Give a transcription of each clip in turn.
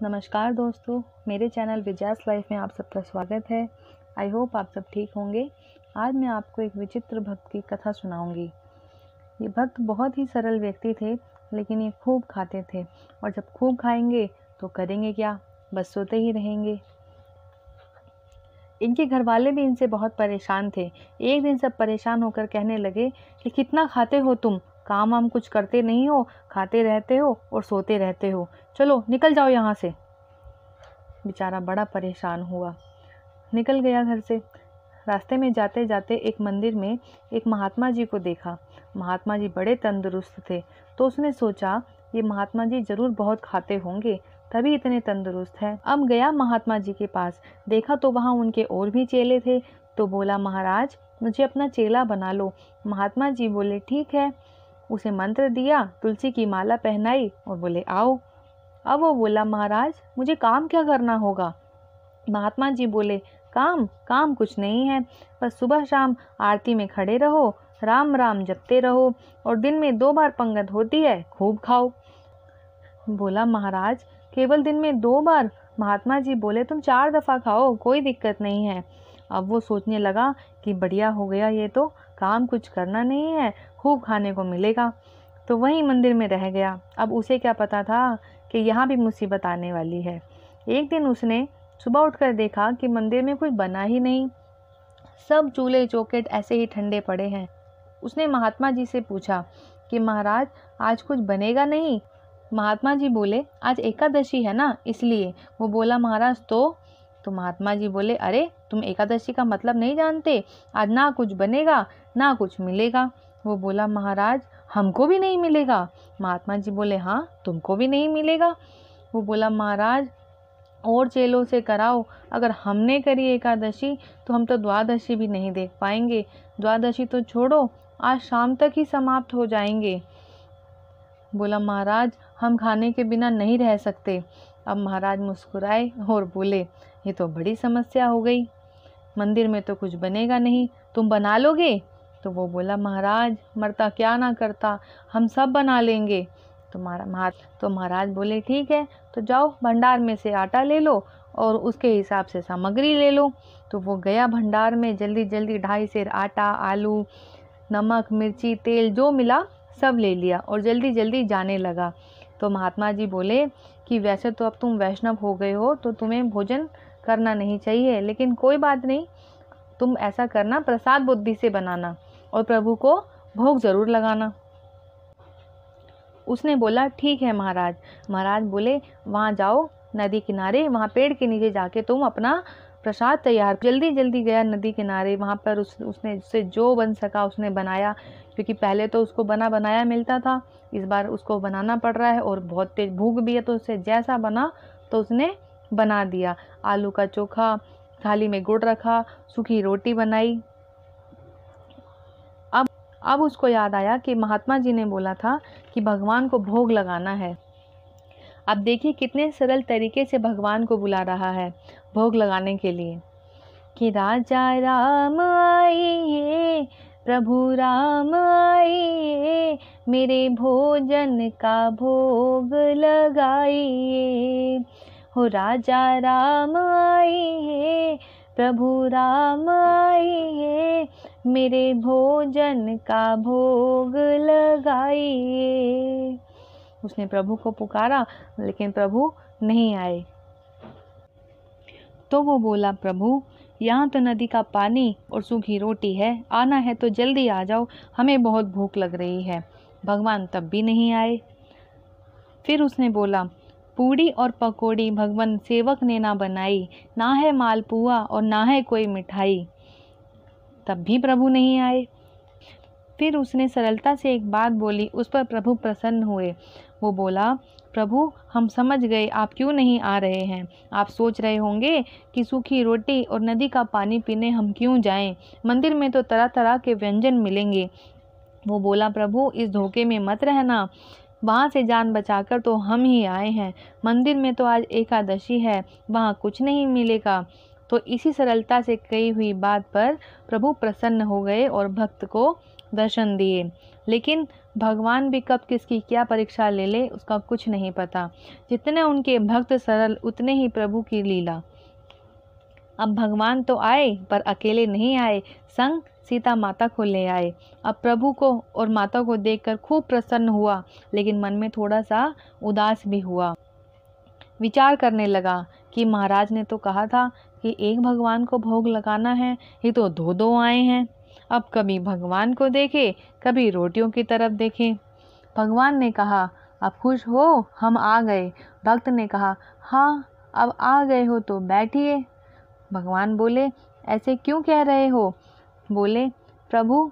नमस्कार दोस्तों, मेरे चैनल विजयास लाइफ में आप सबका स्वागत है। आई होप आप सब ठीक होंगे। आज मैं आपको एक विचित्र भक्त की कथा सुनाऊंगी। ये भक्त बहुत ही सरल व्यक्ति थे, लेकिन ये खूब खाते थे और जब खूब खाएंगे तो करेंगे क्या, बस सोते ही रहेंगे। इनके घर वाले भी इनसे बहुत परेशान थे। एक दिन सब परेशान होकर कहने लगे कि कितना खाते हो तुम, काम वाम कुछ करते नहीं हो, खाते रहते हो और सोते रहते हो, चलो निकल जाओ यहाँ से। बेचारा बड़ा परेशान हुआ, निकल गया घर से। रास्ते में जाते जाते एक मंदिर में एक महात्मा जी को देखा। महात्मा जी बड़े तंदुरुस्त थे, तो उसने सोचा ये महात्मा जी जरूर बहुत खाते होंगे, तभी इतने तंदुरुस्त हैं। अब गया महात्मा जी के पास, देखा तो वहाँ उनके और भी चेले थे, तो बोला महाराज मुझे अपना चेला बना लो। महात्मा जी बोले ठीक है। उसे मंत्र दिया, तुलसी की माला पहनाई और बोले आओ। अब वो बोला महाराज मुझे काम क्या करना होगा। महात्मा जी बोले काम काम कुछ नहीं है, बस सुबह शाम आरती में खड़े रहो, राम राम जपते रहो और दिन में 2 बार पंगत होती है, खूब खाओ। बोला महाराज केवल दिन में 2 बार। महात्मा जी बोले तुम 4 दफ़ा खाओ, कोई दिक्कत नहीं है। अब वो सोचने लगा कि बढ़िया हो गया, ये तो काम कुछ करना नहीं है, खूब खाने को मिलेगा, तो वहीं मंदिर में रह गया। अब उसे क्या पता था कि यहाँ भी मुसीबत आने वाली है। एक दिन उसने सुबह उठकर देखा कि मंदिर में कुछ बना ही नहीं, सब चूल्हे चौखट ऐसे ही ठंडे पड़े हैं। उसने महात्मा जी से पूछा कि महाराज आज कुछ बनेगा नहीं। महात्मा जी बोले आज एकादशी है ना, इसलिए। वो बोला महाराज तो महात्मा जी बोले अरे तुम एकादशी का मतलब नहीं जानते, आज ना कुछ बनेगा ना कुछ मिलेगा। वो बोला महाराज हमको भी नहीं मिलेगा। महात्मा जी बोले हाँ तुमको भी नहीं मिलेगा। वो बोला महाराज और चेलों से कराओ, अगर हमने करी एकादशी तो हम तो द्वादशी भी नहीं देख पाएंगे, द्वादशी तो छोड़ो आज शाम तक ही समाप्त हो जाएंगे। बोला महाराज हम खाने के बिना नहीं रह सकते। अब महाराज मुस्कुराए और बोले ये तो बड़ी समस्या हो गई, मंदिर में तो कुछ बनेगा नहीं, तुम बना लोगे। तो वो बोला महाराज मरता क्या ना करता, हम सब बना लेंगे। तो महाराज बोले ठीक है, तो जाओ भंडार में से आटा ले लो और उसके हिसाब से सामग्री ले लो। तो वो गया भंडार में, जल्दी जल्दी 2.5 सेर आटा, आलू, नमक, मिर्ची, तेल जो मिला सब ले लिया और जल्दी जल्दी जाने लगा। तो महात्मा जी बोले कि वैसे तो अब तुम वैष्णव हो गए हो तो तुम्हें भोजन करना नहीं चाहिए, लेकिन कोई बात नहीं, तुम ऐसा करना प्रसाद बुद्धि से बनाना और प्रभु को भोग जरूर लगाना। उसने बोला ठीक है महाराज। महाराज बोले वहाँ जाओ नदी किनारे, वहाँ पेड़ के नीचे जाके तुम अपना प्रसाद तैयार। जल्दी जल्दी गया नदी किनारे, वहाँ पर उससे जो बन सका उसने बनाया, क्योंकि पहले तो उसको बनाया मिलता था, इस बार उसको बनाना पड़ रहा है और बहुत तेज भूख भी है, तो उससे जैसा बना तो उसने बना दिया। आलू का चोखा, थाली में गुड़ रखा, सूखी रोटी बनाई। अब उसको याद आया कि महात्मा जी ने बोला था कि भगवान को भोग लगाना है। अब देखिए कितने सरल तरीके से भगवान को बुला रहा है भोग लगाने के लिए कि राजा राम आइए, प्रभु राम आइए, मेरे भोजन का भोग लगाइए। हो राजा राम आइए, प्रभु राम आइए, मेरे भोजन का भोग लगाइए। उसने प्रभु को पुकारा, लेकिन प्रभु नहीं आए। तो वो बोला प्रभु यहाँ तो नदी का पानी और सूखी रोटी है, आना है तो जल्दी आ जाओ, हमें बहुत भूख लग रही है। भगवान तब भी नहीं आए। फिर उसने बोला पूड़ी और पकौड़ी भगवान सेवक ने ना बनाई, ना है मालपुआ और ना है कोई मिठाई, तब भी प्रभु नहीं आए। फिर उसने सरलता से एक बात बोली, उस पर प्रभु प्रसन्न हुए। वो बोला प्रभु हम समझ गए आप क्यों नहीं आ रहे हैं। आप सोच रहे होंगे कि सूखी रोटी और नदी का पानी पीने हम क्यों जाएं, मंदिर में तो तरह तरह के व्यंजन मिलेंगे। वो बोला प्रभु इस धोखे में मत रहना, वहाँ से जान बचाकर तो हम ही आए हैं, मंदिर में तो आज एकादशी है, वहाँ कुछ नहीं मिलेगा। तो इसी सरलता से कही हुई बात पर प्रभु प्रसन्न हो गए और भक्त को दर्शन दिए। लेकिन भगवान भी कब किसकी क्या परीक्षा ले ले उसका कुछ नहीं पता। जितने उनके भक्त सरल उतने ही प्रभु की लीला। अब भगवान तो आए पर अकेले नहीं आए, संग सीता माता को ले आए। अब प्रभु को और माता को देखकर खूब प्रसन्न हुआ, लेकिन मन में थोड़ा सा उदास भी हुआ। विचार करने लगा कि महाराज ने तो कहा था कि एक भगवान को भोग लगाना है, ये तो दो दो आए हैं। अब कभी भगवान को देखे, कभी रोटियों की तरफ देखे। भगवान ने कहा, अब खुश हो, हम आ गए। भक्त ने कहा, हाँ अब आ गए हो तो बैठिए। भगवान बोले, ऐसे क्यों कह रहे हो? बोले, प्रभु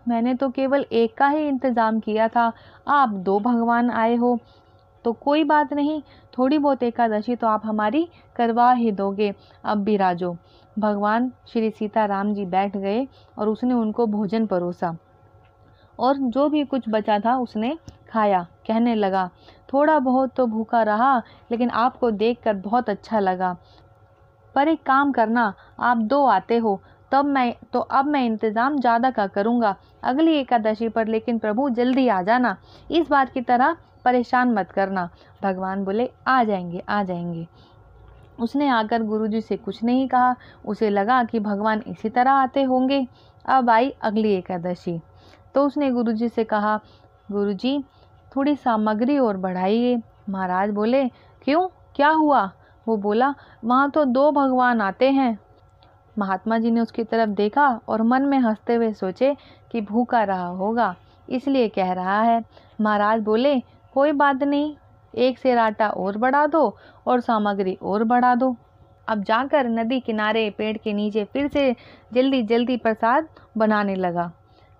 मैंने तो केवल एक का ही इंतज़ाम किया था, आप दो भगवान आए हो तो कोई बात नहीं, थोड़ी बहुत एकादशी तो आप हमारी करवा ही दोगे, अब बिराजो। भगवान श्री सीताराम जी बैठ गए और उसने उनको भोजन परोसा और जो भी कुछ बचा था उसने खाया। कहने लगा, थोड़ा बहुत तो भूखा रहा, लेकिन आपको देखकर बहुत अच्छा लगा। पर एक काम करना, आप दो आते हो अब मैं इंतज़ाम ज़्यादा का करूँगा अगली एकादशी पर, लेकिन प्रभु जल्दी आ जाना, इस बार की तरह परेशान मत करना। भगवान बोले, आ जाएंगे आ जाएंगे। उसने आकर गुरुजी से कुछ नहीं कहा। उसे लगा कि भगवान इसी तरह आते होंगे। अब आई अगली एकादशी तो उसने गुरुजी से कहा, गुरुजी थोड़ी सामग्री और बढ़ाइए। महाराज बोले, क्यों, क्या हुआ? वो बोला, वहाँ तो दो भगवान आते हैं। महात्मा जी ने उसकी तरफ देखा और मन में हंसते हुए सोचे कि भूखा रहा होगा इसलिए कह रहा है। महाराज बोले, कोई बात नहीं, एक सेर आटा और बढ़ा दो और सामग्री और बढ़ा दो। अब जाकर नदी किनारे पेड़ के नीचे फिर से जल्दी जल्दी प्रसाद बनाने लगा।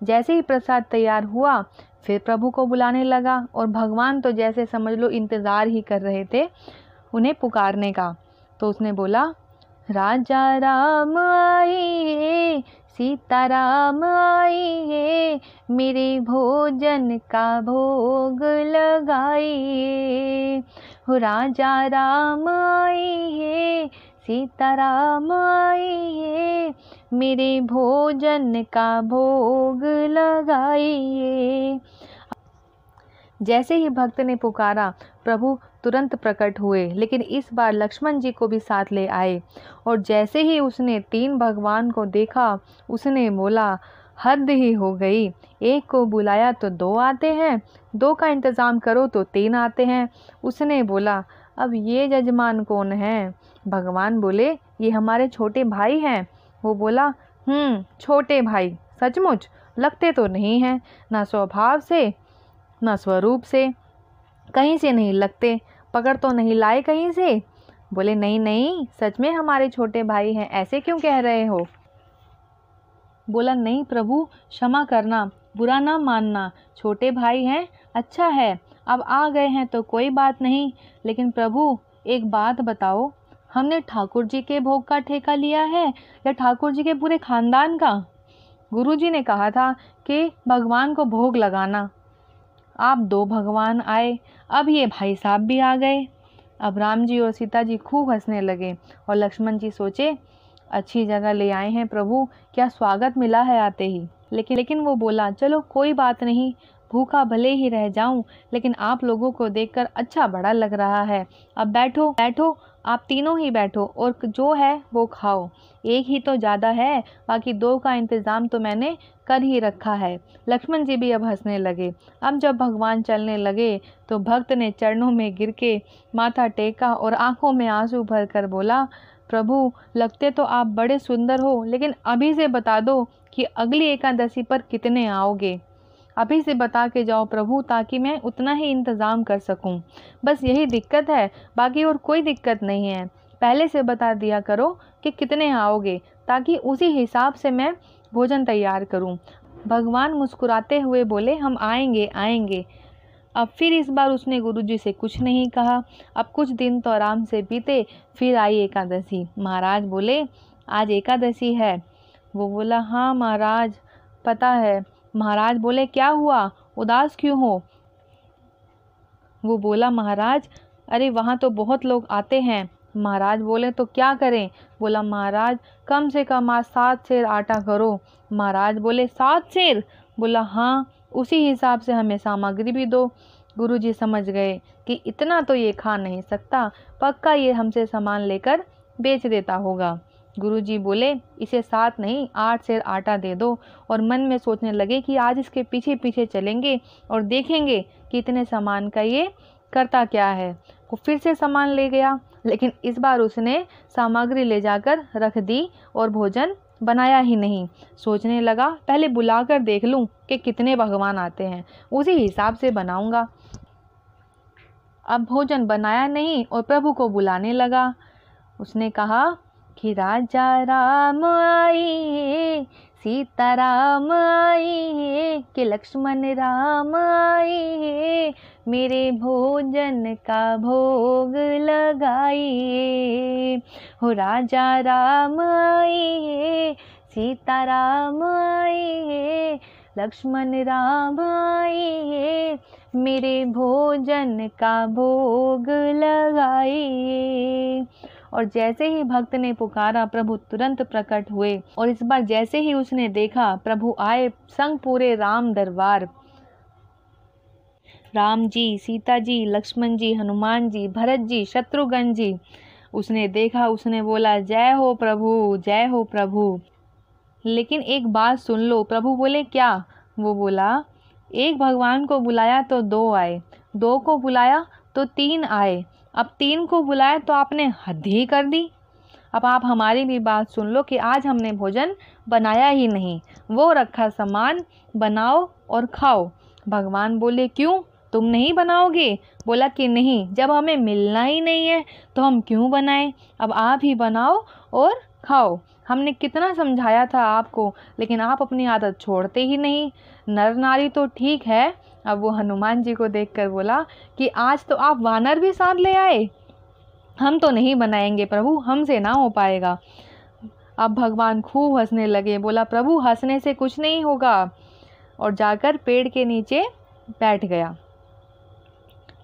जैसे ही प्रसाद तैयार हुआ फिर प्रभु को बुलाने लगा और भगवान तो जैसे समझ लो इंतज़ार ही कर रहे थे उन्हें पुकारने का। तो उसने बोला, राजा राम आइए, सीता राम आइए, मेरे भोजन का भोग लगाइए। हो राजा राम आइए, सीता राम आइए, मेरे भोजन का भोग लगाइए। जैसे ही भक्त ने पुकारा प्रभु तुरंत प्रकट हुए, लेकिन इस बार लक्ष्मण जी को भी साथ ले आए। और जैसे ही उसने तीन भगवान को देखा उसने बोला, हद ही हो गई, एक को बुलाया तो दो आते हैं, दो का इंतज़ाम करो तो तीन आते हैं। उसने बोला, अब ये जजमान कौन है? भगवान बोले, ये हमारे छोटे भाई हैं। वो बोला, छोटे भाई, सचमुच लगते तो नहीं हैं, ना स्वभाव से ना स्वरूप से, कहीं से नहीं लगते, पकड़ तो नहीं लाए कहीं से? बोले, नहीं नहीं, सच में हमारे छोटे भाई हैं, ऐसे क्यों कह रहे हो? बोला, नहीं प्रभु, क्षमा करना, बुरा ना मानना, छोटे भाई हैं, अच्छा है, अब आ गए हैं तो कोई बात नहीं, लेकिन प्रभु एक बात बताओ, हमने ठाकुर जी के भोग का ठेका लिया है या ठाकुर जी के पूरे खानदान का? गुरुजी ने कहा था कि भगवान को भोग लगाना, आप दो भगवान आए, अब ये भाई साहब भी आ गए। अब राम जी और सीता जी खूब हंसने लगे और लक्ष्मण जी सोचे, अच्छी जगह ले आए हैं प्रभु, क्या स्वागत मिला है आते ही। लेकिन वो बोला, चलो कोई बात नहीं, भूखा भले ही रह जाऊं, लेकिन आप लोगों को देखकर अच्छा बड़ा लग रहा है। अब बैठो बैठो, आप तीनों ही बैठो और जो है वो खाओ, एक ही तो ज़्यादा है, बाकी दो का इंतज़ाम तो मैंने कर ही रखा है। लक्ष्मण जी भी अब हंसने लगे। अब जब भगवान चलने लगे तो भक्त ने चरणों में गिर के माथा टेका और आंखों में आंसू भर कर बोला, प्रभु लगते तो आप बड़े सुंदर हो, लेकिन अभी से बता दो कि अगली एकादशी पर कितने आओगे। अभी से बता के जाओ प्रभु, ताकि मैं उतना ही इंतज़ाम कर सकूं। बस यही दिक्कत है, बाकी और कोई दिक्कत नहीं है। पहले से बता दिया करो कि कितने आओगे, ताकि उसी हिसाब से मैं भोजन तैयार करूं। भगवान मुस्कुराते हुए बोले, हम आएंगे आएंगे। अब फिर इस बार उसने गुरुजी से कुछ नहीं कहा। अब कुछ दिन तो आराम से बीते, फिर आई एकादशी। महाराज बोले, आज एकादशी है? वो बोला, हाँ महाराज पता है। महाराज बोले, क्या हुआ, उदास क्यों हो? वो बोला, महाराज अरे वहाँ तो बहुत लोग आते हैं। महाराज बोले, तो क्या करें? बोला, महाराज कम से कम आज 7 सेर आटा करो। महाराज बोले, 7 सेर? बोला, हाँ उसी हिसाब से हमें सामग्री भी दो। गुरुजी समझ गए कि इतना तो ये खा नहीं सकता, पक्का ये हमसे सामान लेकर बेच देता होगा। गुरुजी बोले, इसे 7 नहीं 8 सेर आटा दे दो। और मन में सोचने लगे कि आज इसके पीछे पीछे चलेंगे और देखेंगे कि इतने सामान का ये करता क्या है। वो फिर से सामान ले गया, लेकिन इस बार उसने सामग्री ले जाकर रख दी और भोजन बनाया ही नहीं। सोचने लगा, पहले बुलाकर देख लूं कि कितने भगवान आते हैं, उसी हिसाब से बनाऊंगा। अब भोजन बनाया नहीं और प्रभु को बुलाने लगा। उसने कहा कि राजा राम आए, सीता राम आए, कि लक्ष्मण राम आए, मेरे भोजन का भोग लगाइए। हो राजा राम आए, सीता राम आए, लक्ष्मण राम आए, मेरे भोजन का भोग लगाइए। और जैसे ही भक्त ने पुकारा, प्रभु तुरंत प्रकट हुए। और इस बार जैसे ही उसने देखा, प्रभु आए संग पूरे राम दरबार। राम जी, सीता जी, लक्ष्मण जी, हनुमान जी, भरत जी, शत्रुघ्न जी। उसने देखा, उसने बोला, जय हो प्रभु, जय हो प्रभु। लेकिन एक बात सुन लो। प्रभु बोले, क्या? वो बोला, एक भगवान को बुलाया तो 2 आए, 2 को बुलाया तो 3 आए, अब 3 को बुलाया तो आपने हद ही कर दी। अब आप हमारी भी बात सुन लो कि आज हमने भोजन बनाया ही नहीं, वो रखा सामान, बनाओ और खाओ। भगवान बोले, क्यों, तुम नहीं बनाओगे? बोला कि नहीं, जब हमें मिलना ही नहीं है तो हम क्यों बनाएं, अब आप ही बनाओ और खाओ। हमने कितना समझाया था आपको, लेकिन आप अपनी आदत छोड़ते ही नहीं। नर नारी तो ठीक है। अब वो हनुमान जी को देखकर बोला कि आज तो आप वानर भी साथ ले आए, हम तो नहीं बनाएंगे प्रभु, हमसे ना हो पाएगा। अब भगवान खूब हंसने लगे। बोला, प्रभु हंसने से कुछ नहीं होगा, और जाकर पेड़ के नीचे बैठ गया।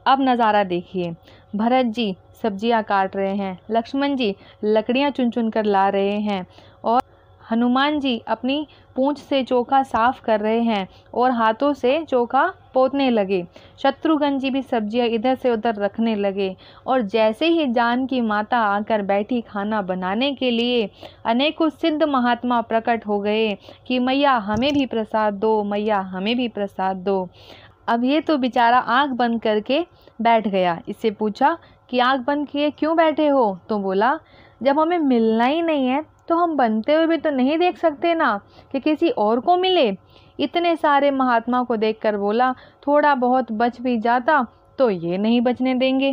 अब नज़ारा देखिए। भरत जी सब्जियां काट रहे हैं, लक्ष्मण जी लकड़ियां चुन चुन कर ला रहे हैं, और हनुमान जी अपनी पूंछ से चोखा साफ कर रहे हैं और हाथों से चोखा पोतने लगे। शत्रुघ्न जी भी सब्जियां इधर से उधर रखने लगे। और जैसे ही जानकी माता आकर बैठी खाना बनाने के लिए, अनेकों सिद्ध महात्मा प्रकट हो गए कि मैया हमें भी प्रसाद दो, मैया हमें भी प्रसाद दो। अब ये तो बेचारा आंख बंद करके बैठ गया। इससे पूछा कि आंख बंद किए क्यों बैठे हो? तो बोला, जब हमें मिलना ही नहीं है तो हम बनते हुए भी तो नहीं देख सकते ना, कि किसी और को मिले। इतने सारे महात्मा को देखकर बोला, थोड़ा बहुत बच भी जाता तो ये नहीं बचने देंगे।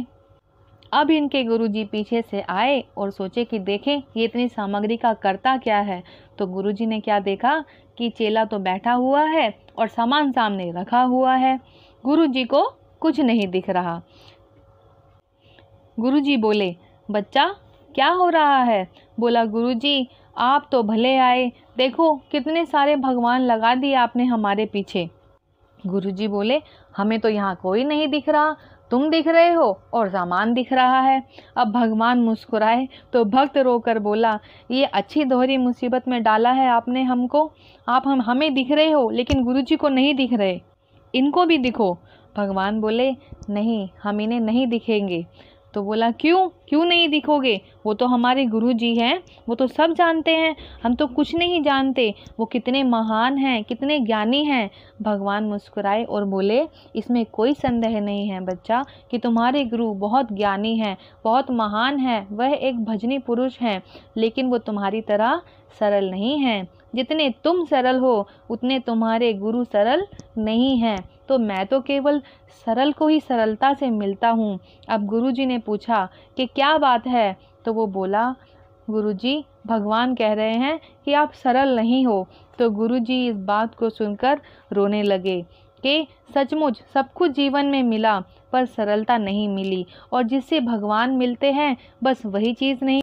अब इनके गुरुजी पीछे से आए और सोचे कि देखें ये इतनी सामग्री का करता क्या है। तो गुरुजी ने क्या देखा कि चेला तो बैठा हुआ है और सामान सामने रखा हुआ है, गुरुजी को कुछ नहीं दिख रहा। गुरुजी बोले, बच्चा क्या हो रहा है? बोला, गुरुजी आप तो भले आए, देखो कितने सारे भगवान लगा दिए आपने हमारे पीछे। गुरुजी बोले, हमें तो यहाँ कोई नहीं दिख रहा, तुम दिख रहे हो और सामान दिख रहा है। अब भगवान मुस्कुराए तो भक्त रोकर बोला, ये अच्छी दोहरी मुसीबत में डाला है आपने हमको। आप हमें दिख रहे हो लेकिन गुरुजी को नहीं दिख रहे, इनको भी दिखो। भगवान बोले, नहीं हम इन्हें नहीं दिखेंगे। तो बोला, क्यों नहीं दिखोगे? वो तो हमारे गुरुजी हैं, वो तो सब जानते हैं, हम तो कुछ नहीं जानते, वो कितने महान हैं, कितने ज्ञानी हैं। भगवान मुस्कुराए और बोले, इसमें कोई संदेह नहीं है बच्चा कि तुम्हारे गुरु बहुत ज्ञानी हैं, बहुत महान हैं, वह एक भजनी पुरुष हैं, लेकिन वो तुम्हारी तरह सरल नहीं हैं। जितने तुम सरल हो उतने तुम्हारे गुरु सरल नहीं हैं। तो मैं तो केवल सरल को ही सरलता से मिलता हूँ। अब गुरुजी ने पूछा कि क्या बात है? तो वो बोला, गुरुजी भगवान कह रहे हैं कि आप सरल नहीं हो। तो गुरुजी इस बात को सुनकर रोने लगे कि सचमुच सब कुछ जीवन में मिला पर सरलता नहीं मिली, और जिससे भगवान मिलते हैं बस वही चीज़ नहीं।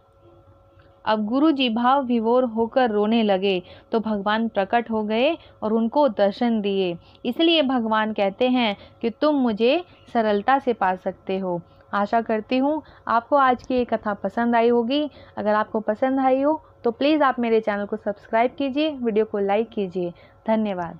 अब गुरुजी भाव विभोर होकर रोने लगे तो भगवान प्रकट हो गए और उनको दर्शन दिए। इसलिए भगवान कहते हैं कि तुम मुझे सरलता से पा सकते हो। आशा करती हूँ आपको आज की ये कथा पसंद आई होगी। अगर आपको पसंद आई हो तो प्लीज़ आप मेरे चैनल को सब्सक्राइब कीजिए, वीडियो को लाइक कीजिए। धन्यवाद।